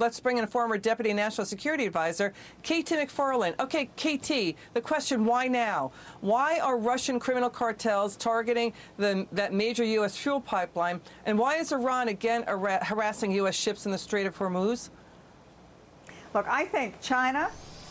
Let's bring in former Deputy National Security Advisor, KT McFarland. Okay, KT, the question, why now? Why are Russian criminal cartels targeting that major U.S. fuel pipeline? And why is Iran again harassing U.S. ships in the Strait of Hormuz? Look, I think China,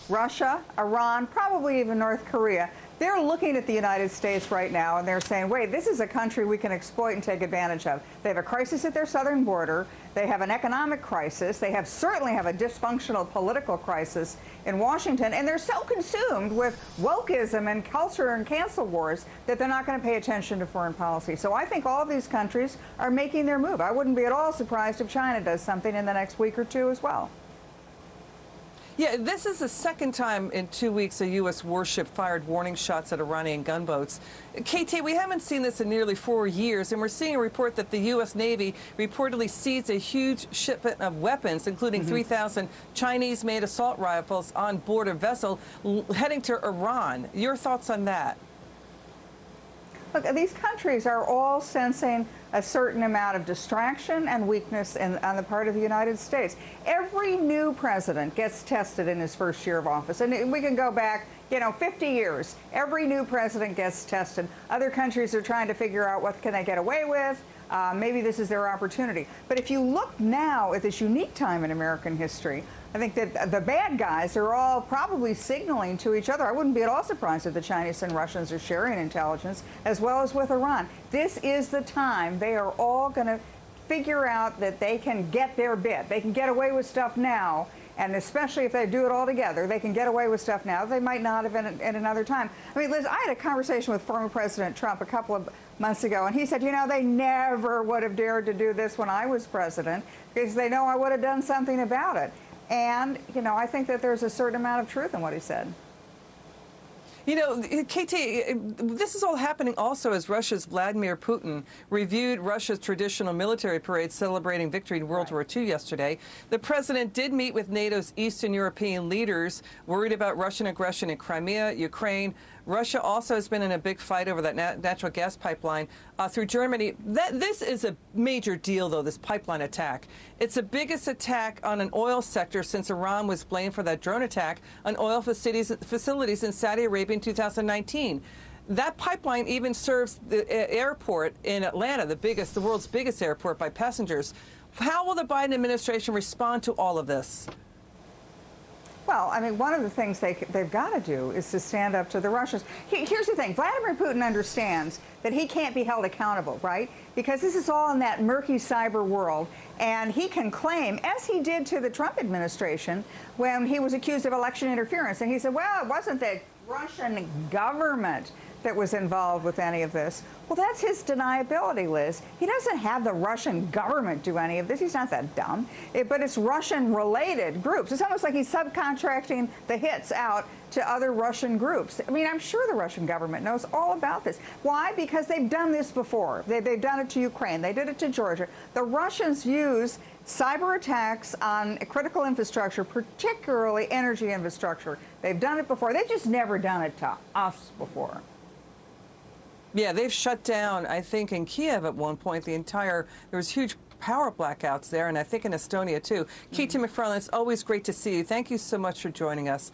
Russia, Iran, probably even North Korea, they're looking at the United States right now and they're saying, wait, this is a country we can exploit and take advantage of. They have a crisis at their southern border. They have an economic crisis. They certainly have a dysfunctional political crisis in Washington. And they're so consumed with wokeism and culture and cancel wars that they're not going to pay attention to foreign policy. So I think all of these countries are making their move. I wouldn't be at all surprised if China does something in the next week or two as well. Yeah, this is the second time in 2 weeks a U.S. warship fired warning shots at Iranian gunboats. KT, we haven't seen this in nearly 4 years, and we're seeing a report that the U.S. Navy reportedly seized a huge shipment of weapons, including 3,000 Chinese-made assault rifles on board a vessel heading to Iran. Your thoughts on that? Look, these countries are all sensing a certain amount of distraction and weakness on the part of the United States. Every new president gets tested in his first year of office. And we can go back, 50 years. Every new president gets tested. Other countries are trying to figure out what can they get away with. Maybe this is their opportunity. But if you look now at this unique time in American history, I think that the bad guys are all probably signaling to each other. I wouldn't be at all surprised if the Chinese and Russians are sharing intelligence, as well as with Iran. This is the time they are all going to figure out that they can get their bit. They can get away with stuff now, and especially if they do it all together, they can get away with stuff now they might not have in another time. I mean, Liz, I had a conversation with former President Trump a couple of months ago, and he said, they never would have dared to do this when I was president because they know I would have done something about it. And, I think that there's a certain amount of truth in what he said. KT, this is all happening also as Russia's Vladimir Putin reviewed Russia's traditional military parade celebrating victory in World War II yesterday. The president did meet with NATO's Eastern European leaders worried about Russian aggression in Crimea, Ukraine. Russia also has been in a big fight over that natural gas pipeline through Germany. This is a major deal, though, this pipeline attack. It's the biggest attack on an oil sector since Iran was blamed for that drone attack on oil facilities in Saudi Arabia in 2019. That pipeline even serves the airport in Atlanta, the world's biggest airport by passengers. How will the Biden administration respond to all of this? Well, I mean, one of the things they've got to do is to stand up to the Russians. Here's the thing. Vladimir Putin understands that he can't be held accountable, right? Because this is all in that murky cyber world. And he can claim, as he did to the Trump administration when he was accused of election interference. And he said, well, it wasn't the Russian government that was involved with any of this. Well, that's his deniability, Liz. He doesn't have the Russian government do any of this. He's not that dumb. But it's Russian-related groups. It's almost like he's subcontracting the hits out to other Russian groups. I mean, I'm sure the Russian government knows all about this. Why? Because they've done this before. They've done it to Ukraine. They did it to Georgia. The Russians use cyber attacks on critical infrastructure, particularly energy infrastructure. They've done it before. They've just never done it to us before. Yeah, they've shut down, I think, in Kiev at one point, there was huge power blackouts there, and I think in Estonia, too. KT McFarland, it's always great to see you. Thank you so much for joining us.